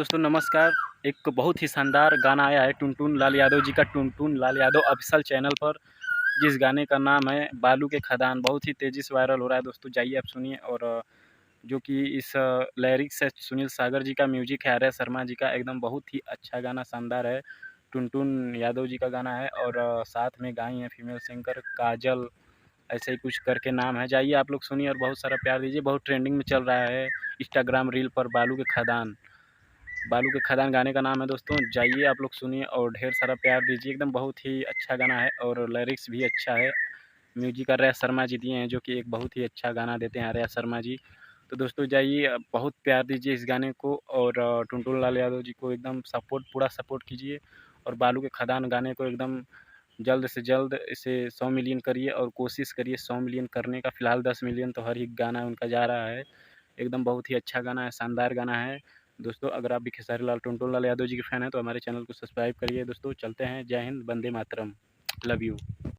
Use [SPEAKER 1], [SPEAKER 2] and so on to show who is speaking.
[SPEAKER 1] दोस्तों नमस्कार। एक बहुत ही शानदार गाना आया है टुनटुन लाल यादव जी का, टुनटुन लाल यादव ऑफिशियल चैनल पर, जिस गाने का नाम है बालू के खदान। बहुत ही तेज़ी से वायरल हो रहा है दोस्तों, जाइए आप सुनिए। और जो कि इस लिरिक्स है सुनील सागर जी का, म्यूजिक है आर्या शर्मा जी का। एकदम बहुत ही अच्छा गाना, शानदार है। टुनटुन यादव जी का गाना है और साथ में गाई हैं फीमेल सिंगर काजल, ऐसे ही कुछ करके नाम है। जाइए आप लोग सुनिए और बहुत सारा प्यार दीजिए। बहुत ट्रेंडिंग में चल रहा है इंस्टाग्राम रील पर बालू के खदान। बालू के खदान गाने का नाम है दोस्तों। जाइए आप लोग सुनिए और ढेर सारा प्यार दीजिए। एकदम बहुत ही अच्छा गाना है और लिरिक्स भी अच्छा है। म्यूजिक आर्या शर्मा जी दिए हैं, जो कि एक बहुत ही अच्छा गाना देते हैं आर्या शर्मा जी। तो दोस्तों जाइए, बहुत प्यार दीजिए इस गाने को और टुनटुन लाल यादव जी को एकदम सपोर्ट, पूरा सपोर्ट कीजिए। और बालू के खदान गाने को एकदम जल्द से जल्द इसे 100 मिलियन करिए और कोशिश करिए 100 मिलियन करने का। फ़िलहाल 10 मिलियन तो हर एक गाना उनका जा रहा है। एकदम बहुत ही अच्छा गाना है, शानदार गाना है। दोस्तों अगर आप भी खेसारी लाल, टुनटुन लाल यादव जी के फ़ैन हैं तो हमारे चैनल को सब्सक्राइब करिए। दोस्तों चलते हैं, जय हिंद, वंदे मातरम, लव यू।